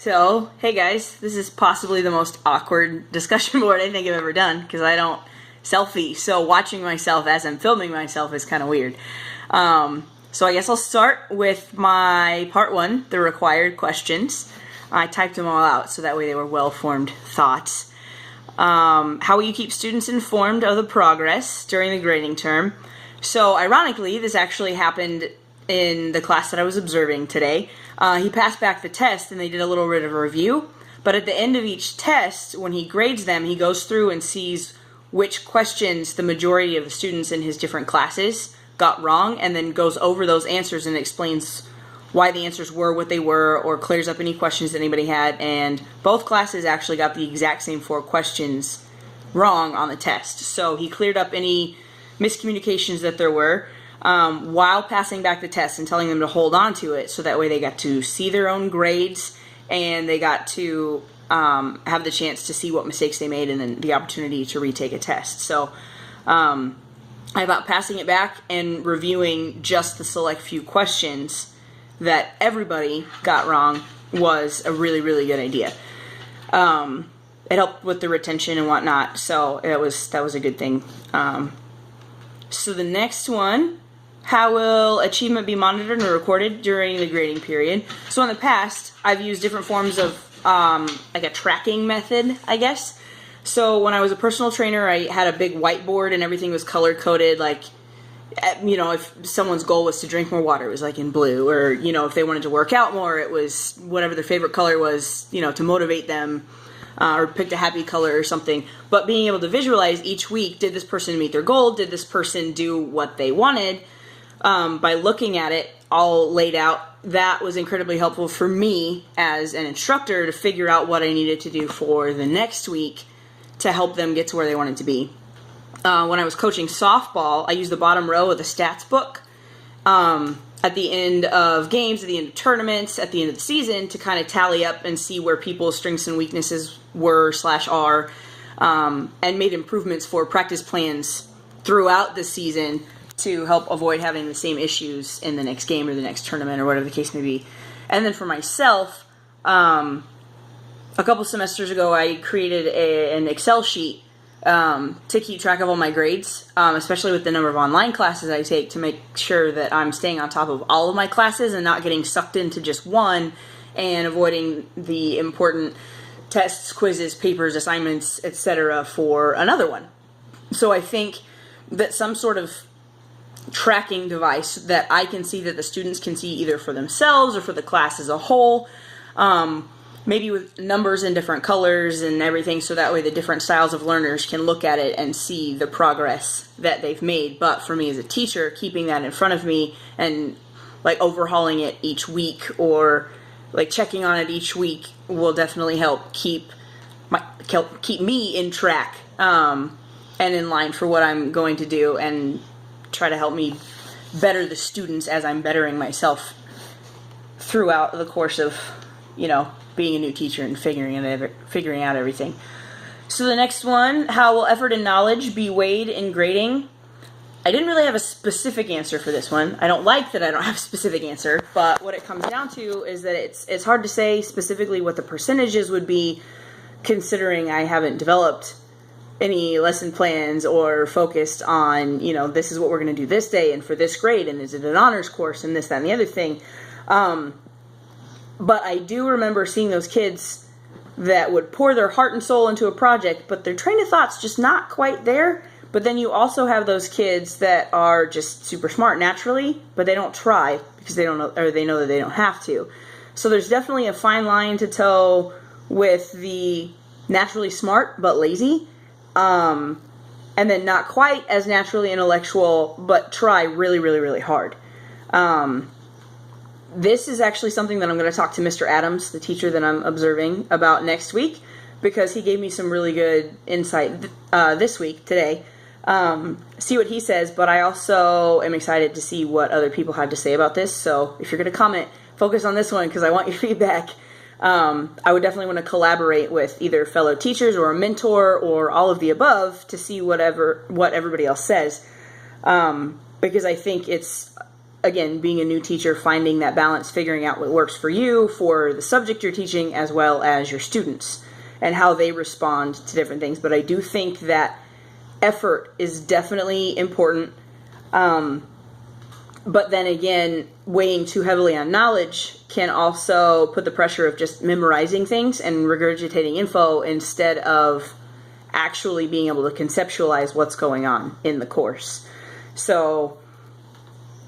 So, hey guys, this is possibly the most awkward discussion board I think I've ever done because I don't selfie, so watching myself as I'm filming myself is kind of weird. So I guess I'll start with my part one, the required questions. I typed them all out so that way they were well-formed thoughts. How will you keep students informed of the progress during the grading term? So ironically, this actually happened in the class that I was observing today. He passed back the test and they did a little bit of a review, but at the end of each test, when he grades them, he goes through and sees which questions the majority of the students in his different classes got wrong, and then goes over those answers and explains why the answers were what they were, or clears up any questions that anybody had. And both classes actually got the exact same 4 questions wrong on the test. So he cleared up any miscommunications that there were while passing back the test and telling them to hold on to it, so that way they got to see their own grades and they got to have the chance to see what mistakes they made and then the opportunity to retake a test. So I thought passing it back and reviewing just the select few questions that everybody got wrong was a really, really good idea. It helped with the retention and whatnot, so that was a good thing. So the next one, how will achievement be monitored and recorded during the grading period? So in the past, I've used different forms of like a tracking method, I guess. So when I was a personal trainer, I had a big whiteboard and everything was color-coded, like, you know, if someone's goal was to drink more water, it was like in blue, or, you know, if they wanted to work out more, it was whatever their favorite color was, you know, to motivate them, or picked a happy color or something. But being able to visualize each week, did this person meet their goal? Did this person do what they wanted? By looking at it all laid out, that was incredibly helpful for me as an instructor to figure out what I needed to do for the next week to help them get to where they wanted to be. When I was coaching softball, I used the bottom row of the stats book at the end of games, at the end of tournaments, at the end of the season, to kind of tally up and see where people's strengths and weaknesses were/are, and made improvements for practice plans throughout the season to help avoid having the same issues in the next game or the next tournament or whatever the case may be. And then for myself, a couple semesters ago, I created an Excel sheet to keep track of all my grades, especially with the number of online classes I take, to make sure that I'm staying on top of all of my classes and not getting sucked into just one and avoiding the important tests, quizzes, papers, assignments, etc. for another one. So I think that some sort of tracking device that I can see, that the students can see either for themselves or for the class as a whole, maybe with numbers in different colors and everything, so that way the different styles of learners can look at it and see the progress that they've made. But for me as a teacher, keeping that in front of me and like overhauling it each week or like checking on it each week will definitely help keep me in track and in line for what I'm going to do, and try to help me better the students as I'm bettering myself throughout the course of, you know, being a new teacher and figuring out everything. So the next one, how will effort and knowledge be weighed in grading? I didn't really have a specific answer for this one. I don't like that I don't have a specific answer, but what it comes down to is that it's hard to say specifically what the percentages would be, considering I haven't developed any lesson plans or focused on, you know, this is what we're going to do this day and for this grade, and is it an honors course and this, that, and the other thing. But I do remember seeing those kids that would pour their heart and soul into a project, but their train of thought's just not quite there. But then you also have those kids that are just super smart naturally, but they don't try because they don't know, or they know that they don't have to. So there's definitely a fine line to toe with the naturally smart but lazy, and then not quite as naturally intellectual but try really, really, really hard. This is actually something that I'm going to talk to Mr. Adams, the teacher that I'm observing, about next week, because he gave me some really good insight this week, today. See what he says, but I also am excited to see what other people have to say about this. So if you're going to comment, focus on this one because I want your feedback. I would definitely want to collaborate with either fellow teachers or a mentor or all of the above to see what everybody else says, because I think it's again, being a new teacher, finding that balance, figuring out what works for you, for the subject you're teaching, as well as your students, and how they respond to different things. But I do think that effort is definitely important. But then again, weighing too heavily on knowledge can also put the pressure of just memorizing things and regurgitating info instead of actually being able to conceptualize what's going on in the course. So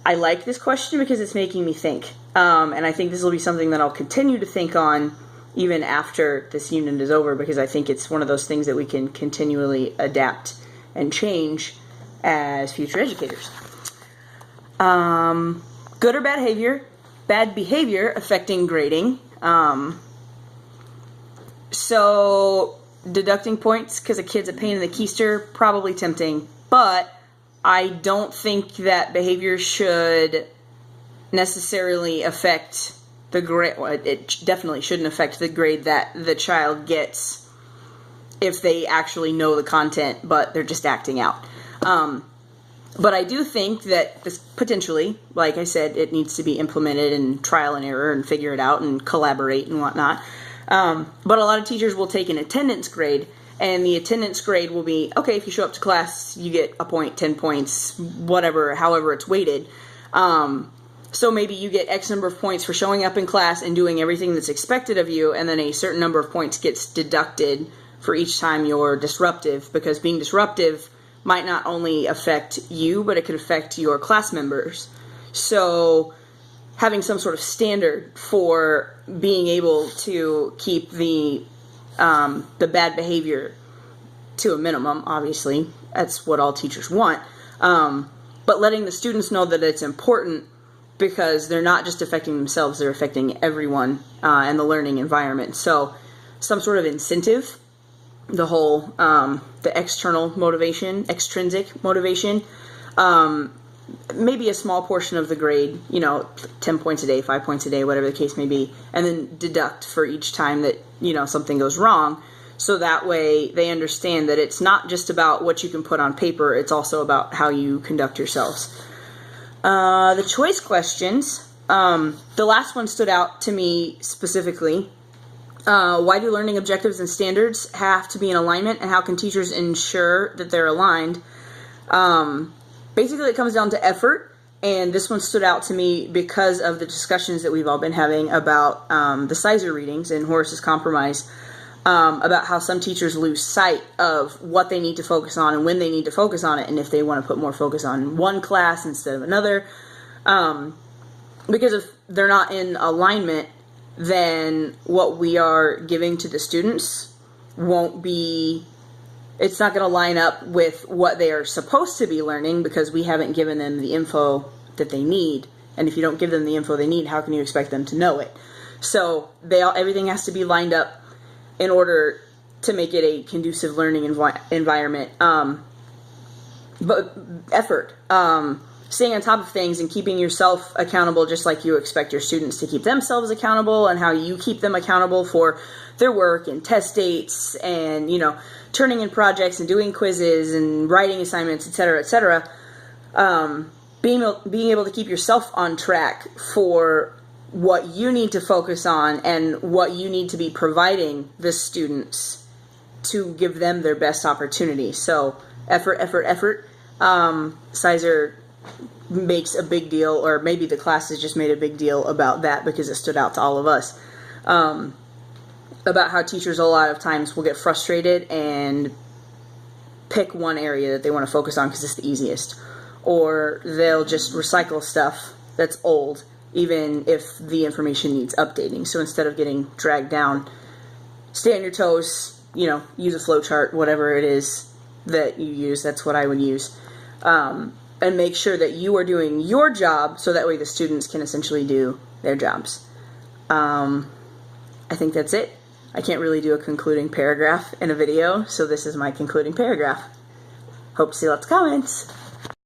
I like this question because it's making me think. And I think this will be something that I'll continue to think on even after this unit is over, because I think it's one of those things that we can continually adapt and change as future educators. Good or bad behavior affecting grading. So deducting points because a kid's a pain in the keister, probably tempting, but I don't think that behavior should necessarily affect the grade. Well, it definitely shouldn't affect the grade that the child gets if they actually know the content, but they're just acting out. But I do think that this potentially, like I said, it needs to be implemented and trial and error and figure it out and collaborate and whatnot. But a lot of teachers will take an attendance grade, and the attendance grade will be, okay, if you show up to class, you get a point, 10 points, whatever, however it's weighted. So maybe you get X number of points for showing up in class and doing everything that's expected of you, and then a certain number of points gets deducted for each time you're disruptive, because being disruptive might not only affect you, but it could affect your class members. So having some sort of standard for being able to keep the bad behavior to a minimum, obviously, that's what all teachers want, but letting the students know that it's important, because they're not just affecting themselves, they're affecting everyone and the learning environment. So some sort of incentive, the whole the external motivation, extrinsic motivation, maybe a small portion of the grade, 10 points a day, 5 points a day, whatever the case may be, and then deduct for each time that something goes wrong, so that way they understand that it's not just about what you can put on paper, it's also about how you conduct yourselves. The choice questions, the last one stood out to me specifically. Why do learning objectives and standards have to be in alignment, and how can teachers ensure that they're aligned? Basically, it comes down to effort, and this one stood out to me because of the discussions that we've all been having about the Sizer readings in Horace's Compromise, about how some teachers lose sight of what they need to focus on and when they need to focus on it, and if they want to put more focus on one class instead of another. Because if they're not in alignment, then what we are giving to the students it's not going to line up with what they are supposed to be learning, because we haven't given them the info that they need. And if you don't give them the info they need, how can you expect them to know it? So everything has to be lined up in order to make it a conducive learning environment. But effort, staying on top of things and keeping yourself accountable, just like you expect your students to keep themselves accountable, and how you keep them accountable for their work and test dates and, turning in projects and doing quizzes and writing assignments, etc., etc. Being able to keep yourself on track for what you need to focus on and what you need to be providing the students to give them their best opportunity. So effort. Sizer makes a big deal, or maybe the class has just made a big deal about that because it stood out to all of us, about how teachers a lot of times will get frustrated and pick one area that they want to focus on because it's the easiest, or they'll just recycle stuff that's old even if the information needs updating. So instead of getting dragged down, stay on your toes, use a flow chart, whatever it is that you use, that's what I would use. And make sure that you are doing your job, so that way the students can essentially do their jobs. I think that's it. I can't really do a concluding paragraph in a video, so this is my concluding paragraph. Hope to see lots of comments.